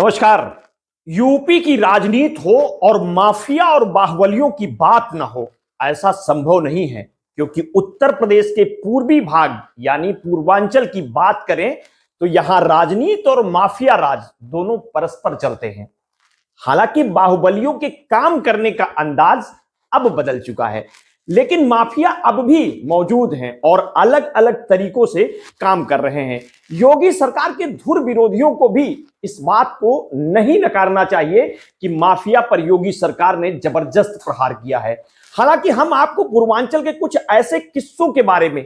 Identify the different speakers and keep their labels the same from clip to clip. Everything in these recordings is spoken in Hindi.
Speaker 1: नमस्कार। यूपी की राजनीति हो और माफिया और बाहुबलियों की बात ना हो, ऐसा संभव नहीं है। क्योंकि उत्तर प्रदेश के पूर्वी भाग यानी पूर्वांचल की बात करें तो यहां राजनीति और माफिया राज दोनों परस्पर चलते हैं। हालांकि बाहुबलियों के काम करने का अंदाज अब बदल चुका है, लेकिन माफिया अब भी मौजूद हैं और अलग अलग तरीकों से काम कर रहे हैं। योगी सरकार के धुर विरोधियों को भी इस बात को नहीं नकारना चाहिए कि माफिया पर योगी सरकार ने जबरदस्त प्रहार किया है। हालांकि हम आपको पूर्वांचल के कुछ ऐसे किस्सों के बारे में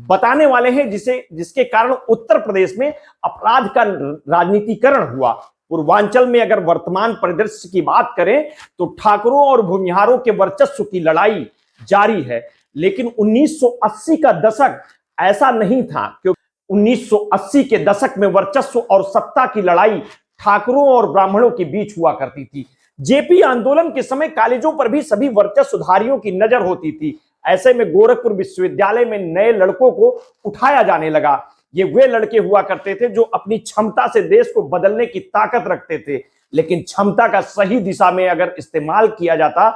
Speaker 1: बताने वाले हैं जिसके कारण उत्तर प्रदेश में अपराध का राजनीतिकरण हुआ। पूर्वांचल में अगर वर्तमान परिदृश्य की बात करें तो ठाकुरों और भूमिहारों के वर्चस्व की लड़ाई जारी है। लेकिन 1980 का दशक ऐसा नहीं था, क्योंकि 1980 के दशक में वर्चस्व और सत्ता की लड़ाई ठाकुरों और ब्राह्मणों के बीच हुआ करती थी। जेपी आंदोलन के समय कॉलेजों पर भी सभी वर्चस्वधारियों की नजर होती थी। ऐसे में गोरखपुर विश्वविद्यालय में नए लड़कों को उठाया जाने लगा। ये वे लड़के हुआ करते थे जो अपनी क्षमता से देश को बदलने की ताकत रखते थे, लेकिन क्षमता का सही दिशा में अगर इस्तेमाल किया जाता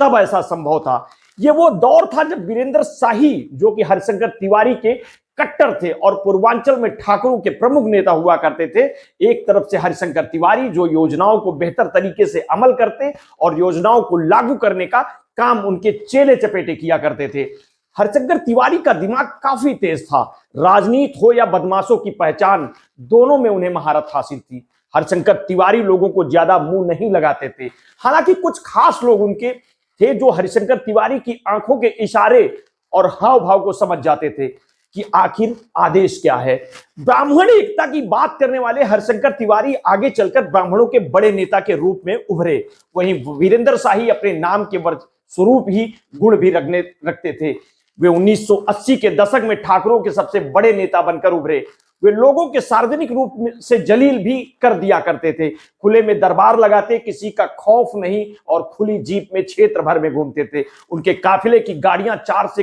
Speaker 1: तब ऐसा संभव था। ये वो दौर था जब वीरेंद्र शाही, जो कि हरिशंकर तिवारी के कट्टर थे और पूर्वांचल में ठाकुरों के प्रमुख नेता हुआ करते थे। एक तरफ से हरिशंकर तिवारी जो योजनाओं को बेहतर तरीके से अमल करते और योजनाओं को लागू करने का काम उनके चेले चपेटे किया करते थे। हरिशंकर तिवारी का दिमाग काफी तेज था। राजनीति हो या बदमाशों की पहचान, दोनों में उन्हें महारत हासिल थी। हरिशंकर तिवारी लोगों को ज्यादा मुंह नहीं लगाते थे। हालांकि कुछ खास लोग उनके थे जो हरिशंकर तिवारी की आंखों के इशारे और हाव भाव को समझ जाते थे कि आखिर आदेश क्या है। ब्राह्मण एकता की बात करने वाले हरिशंकर तिवारी आगे चलकर ब्राह्मणों के बड़े नेता के रूप में उभरे। वहीं वीरेंद्र शाही अपने नाम के स्वरूप ही गुण भी रखते थे। वे 1980 के दशक में ठाकुरों के सबसे बड़े नेता बनकर उभरे। वे लोगों के सार्वजनिक रूप से जलील भी कर दिया करते थे। खुले में दरबार लगाते, किसी का खौफ नहीं, और खुली जीप में क्षेत्र भर में घूमते थे। उनके काफिले की गाड़ियां 4 से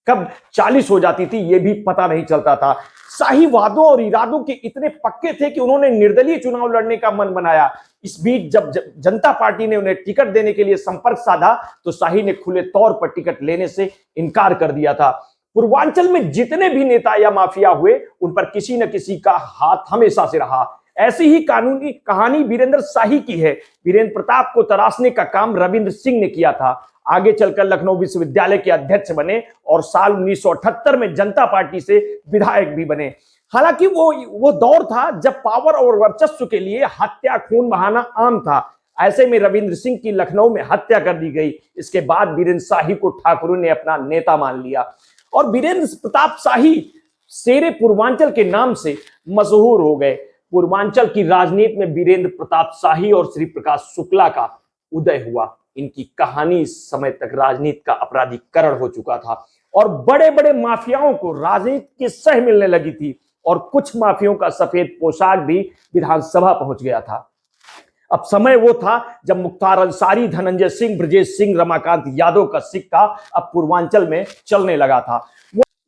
Speaker 1: कब 40 हो जाती थी ये भी पता नहीं चलता था। शाही वादों और इरादों के इतने पक्के थे कि उन्होंने निर्दलीय चुनाव लड़ने का मन बनाया। इस बीच जब जनता पार्टी ने उन्हें टिकट देने के लिए संपर्क साधा तो शाही ने खुले तौर पर टिकट लेने से इनकार कर दिया था। पूर्वांचल में जितने भी नेता या माफिया हुए उन पर किसी न किसी का हाथ हमेशा से रहा। ऐसी ही कानूनी कहानी वीरेंद्र शाही की है। वीरेंद्र प्रताप को तराशने का काम रविंद्र सिंह ने किया था। आगे चलकर लखनऊ विश्वविद्यालय के अध्यक्ष बने और साल 1978 में जनता पार्टी से विधायक भी बने। हालांकि वो दौर था जब पावर और वर्चस्व के लिए हत्या खून बहाना आम था। ऐसे में रविंद्र सिंह की लखनऊ में हत्या कर दी गई। इसके बाद वीरेंद्र शाही को ठाकुरों ने अपना नेता मान लिया और वीरेंद्र प्रताप शाही शेरे पूर्वांचल के नाम से मशहूर हो गए। पूर्वांचल की राजनीति में वीरेंद्र प्रताप शाही और श्री प्रकाश शुक्ला का उदय हुआ। इनकी कहानी इस समय तक राजनीति का अपराधीकरण हो चुका था और बड़े बड़े माफियाओं को राजनीति की सह मिलने लगी थी और कुछ माफियाओं का सफेद पोशाक भी विधानसभा पहुंच गया था। अब समय वो था जब मुख्तार अंसारी, धनंजय सिंह, ब्रजेश सिंह, रमाकांत यादव का सिक्का अब पूर्वांचल में चलने लगा था।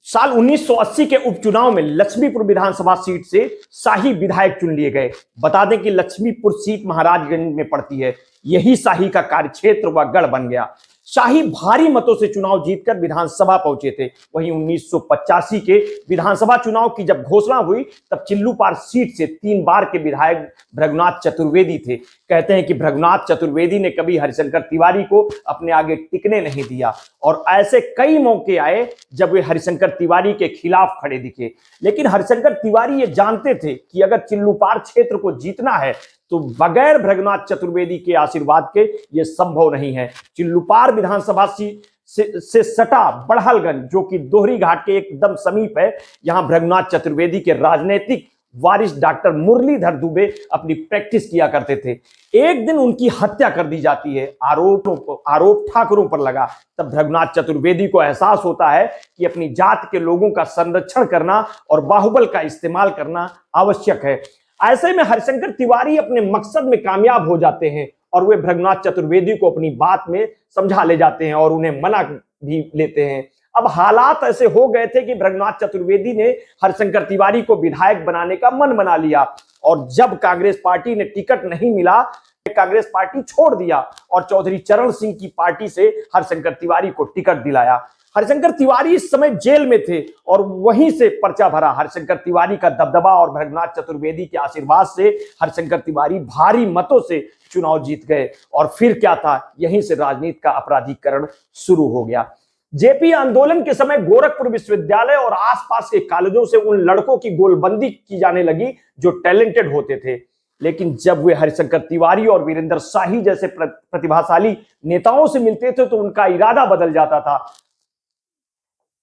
Speaker 1: साल 1980 के उपचुनाव में लक्ष्मीपुर विधानसभा सीट से शाही विधायक चुन लिए गए। बता दें कि लक्ष्मीपुर सीट महाराजगंज में पड़ती है। यही शाही का कार्यक्षेत्र व गढ़ बन गया। शाही भारी मतों से चुनाव जीतकर विधानसभा पहुंचे थे। वहीं 1985 के विधानसभा चुनाव की जब घोषणा हुई तब चिल्लूपार सीट से 3 बार के विधायक भृगुनाथ चतुर्वेदी थे। कहते हैं कि भृगुनाथ चतुर्वेदी ने कभी हरिशंकर तिवारी को अपने आगे टिकने नहीं दिया और ऐसे कई मौके आए जब वे हरिशंकर तिवारी के खिलाफ खड़े दिखे। लेकिन हरिशंकर तिवारी ये जानते थे कि अगर चिल्लूपार क्षेत्र को जीतना है तो बगैर भृगुनाथ चतुर्वेदी के आशीर्वाद के यह संभव नहीं है। चिल्लूपार विधानसभा से सटा बड़हलगंज, जो कि दोहरी घाट के एकदम समीप है, यहां भृगुनाथ चतुर्वेदी के राजनीतिक वारिस डॉक्टर मुरलीधर दुबे अपनी प्रैक्टिस किया करते थे। एक दिन उनकी हत्या कर दी जाती है। आरोप ठाकुरों पर लगा। तब भृगुनाथ चतुर्वेदी को एहसास होता है कि अपनी जात के लोगों का संरक्षण करना और बाहुबल का इस्तेमाल करना आवश्यक है। ऐसे में हरिशंकर तिवारी अपने मकसद में कामयाब हो जाते हैं और वे भृगुनाथ चतुर्वेदी को अपनी बात में समझा ले जाते हैं और उन्हें मना भी लेते हैं। अब हालात ऐसे हो गए थे कि भृगुनाथ चतुर्वेदी ने हरिशंकर तिवारी को विधायक बनाने का मन बना लिया, और जब कांग्रेस पार्टी ने टिकट नहीं मिला, कांग्रेस पार्टी छोड़ दिया और चौधरी चरण सिंह की पार्टी से हरिशंकर तिवारी को टिकट दिलाया। हरिशंकर तिवारी इस समय जेल में थे और वहीं से पर्चा भरा। हरिशंकर तिवारी का दबदबा और भृगुनाथ चतुर्वेदी के आशीर्वाद से हरिशंकर तिवारी भारी मतों से चुनाव जीत गए, और फिर क्या था, यहीं से राजनीति का अपराधीकरण शुरू हो गया। जेपी आंदोलन के समय गोरखपुर विश्वविद्यालय और आसपास के कॉलेजों से उन लड़कों की गोलबंदी की जाने लगी जो टैलेंटेड होते थे, लेकिन जब वे हरिशंकर तिवारी और वीरेंद्र शाही जैसे प्रतिभाशाली नेताओं से मिलते थे तो उनका इरादा बदल जाता था।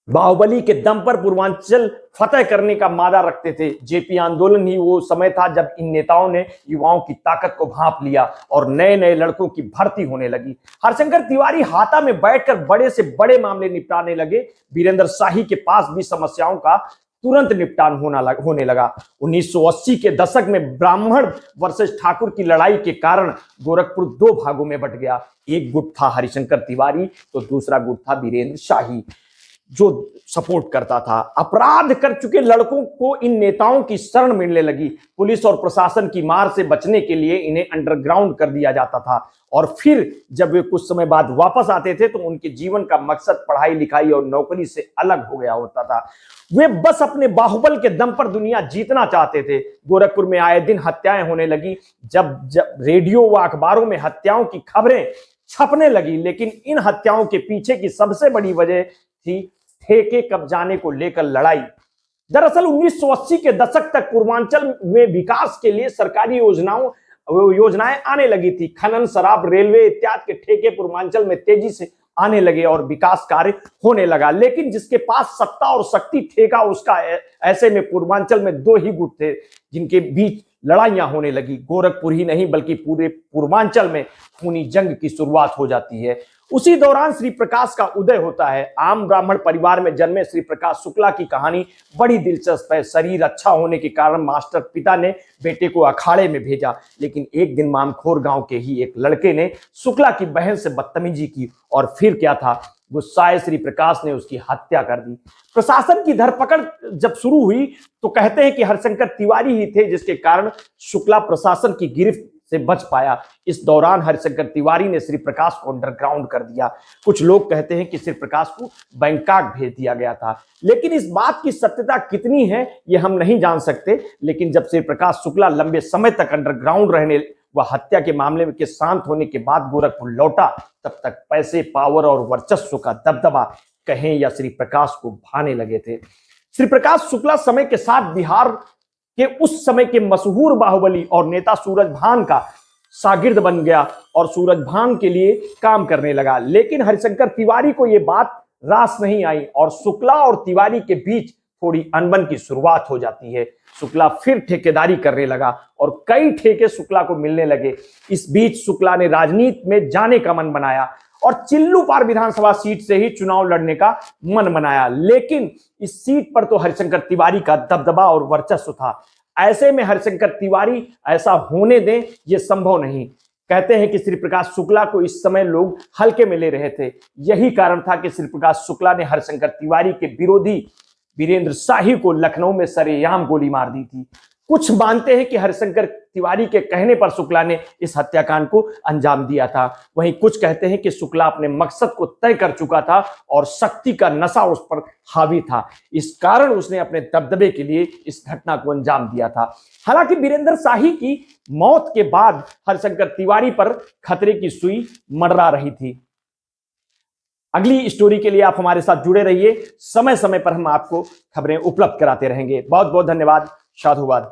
Speaker 1: बाहुबली के दम पर पूर्वांचल फतेह करने का मादा रखते थे। जेपी आंदोलन ही वो समय था जब इन नेताओं ने युवाओं की ताकत को भांप लिया और नए नए लड़कों की भर्ती होने लगी। हरिशंकर तिवारी हाता में बैठकर बड़े से बड़े मामले निपटाने लगे। वीरेंद्र शाही के पास भी समस्याओं का तुरंत निपटान होने लगा। 1980 के दशक में ब्राह्मण वर्सेस ठाकुर की लड़ाई के कारण गोरखपुर दो भागों में बंट गया। एक गुट था हरिशंकर तिवारी तो दूसरा गुट था वीरेंद्र शाही जो सपोर्ट करता था। अपराध कर चुके लड़कों को इन नेताओं की शरण मिलने लगी। पुलिस और प्रशासन की मार से बचने के लिए इन्हें अंडरग्राउंड कर दिया जाता था, और फिर जब वे कुछ समय बाद वापस आते थे तो उनके जीवन का मकसद पढ़ाई लिखाई और नौकरी से अलग हो गया होता था। वे बस अपने बाहुबल के दम पर दुनिया जीतना चाहते थे। गोरखपुर में आए दिन हत्याएं होने लगी। जब रेडियो व अखबारों में हत्याओं की खबरें छपने लगी, लेकिन इन हत्याओं के पीछे की सबसे बड़ी वजह थी ठेके कब्जाने को लेकर लड़ाई। दरअसल 1980 के दशक तक पूर्वांचल में विकास के लिए सरकारी योजनाएं आने लगी थी। खनन, शराब, रेलवे इत्यादि के ठेके पूर्वांचल में तेजी से आने लगे और विकास कार्य होने लगा, लेकिन जिसके पास सत्ता और शक्ति ठेका उसका। ऐसे में पूर्वांचल में दो ही गुट थे जिनके बीच लड़ाइयां होने लगी। गोरखपुर ही नहीं बल्कि पूरे पूर्वांचल में खूनी जंग की शुरुआत हो जाती है। उसी दौरान श्री प्रकाश का उदय होता है। आम ब्राह्मण परिवार में जन्मे श्री प्रकाश शुक्ला की कहानी बड़ी दिलचस्प है। शरीर अच्छा होने के कारण मास्टर पिता ने बेटे को अखाड़े में भेजा, लेकिन एक दिन मामखोर गांव के ही एक लड़के ने शुक्ला की बहन से बदतमीजी की, और फिर क्या था, गुस्साए श्री प्रकाश ने उसकी हत्या कर दी। प्रशासन की धरपकड़ जब शुरू हुई तो कहते हैं कि हरिशंकर तिवारी ही थे जिसके कारण शुक्ला प्रशासन की गिरफ्त से बच पाया। इस दौरान हरिशंकर तिवारी ने श्री प्रकाश को अंडरग्राउंड कर दिया। कुछ लोग कहते हैं कि श्री प्रकाश को बैंकॉक भेज दिया गया था, लेकिन इस बात की सत्यता कितनी है ये हम नहीं जान सकते। लेकिन जब श्री प्रकाश शुक्ला लंबे समय तक अंडरग्राउंड रहने व हत्या के मामले के शांत होने के बाद गोरखपुर लौटा, तब तक पैसे, पावर और वर्चस्व का दबदबा कहें या श्री प्रकाश को भाने लगे थे। श्री प्रकाश शुक्ला समय के साथ बिहार के उस समय के मशहूर बाहुबली और नेता सूरज भान का शागिर्द बन गया और सूरज भान के लिए काम करने लगा। लेकिन हरिशंकर तिवारी को यह बात रास नहीं आई और शुक्ला और तिवारी के बीच थोड़ी अनबन की शुरुआत हो जाती है। शुक्ला फिर ठेकेदारी करने लगा और कई ठेके शुक्ला को मिलने लगे। इस बीच शुक्ला ने राजनीति में जाने का मन बनाया और चिल्लूपार विधानसभा सीट से ही चुनाव लड़ने का मन बनाया, लेकिन इस सीट पर तो हरिशंकर तिवारी का दबदबा और वर्चस्व था। ऐसे में हरिशंकर तिवारी ऐसा होने दें ये संभव नहीं। कहते हैं कि श्री प्रकाश शुक्ला को इस समय लोग हल्के में ले रहे थे। यही कारण था कि श्री प्रकाश शुक्ला ने हरिशंकर तिवारी के विरोधी वीरेंद्र शाही को लखनऊ में सरेआम गोली मार दी थी। कुछ मानते हैं कि हरिशंकर तिवारी के कहने पर शुक्ला ने इस हत्याकांड को अंजाम दिया था। वहीं कुछ कहते हैं कि शुक्ला अपने मकसद को तय कर चुका था और शक्ति का नशा उस पर हावी था। इस कारण उसने अपने दबदबे के लिए इस घटना को अंजाम दिया था। हालांकि वीरेंद्र शाही की मौत के बाद हरिशंकर तिवारी पर खतरे की सुई मंडरा रही थी। अगली स्टोरी के लिए आप हमारे साथ जुड़े रहिए। समय समय पर हम आपको खबरें उपलब्ध कराते रहेंगे। बहुत बहुत धन्यवाद। साधुवाद।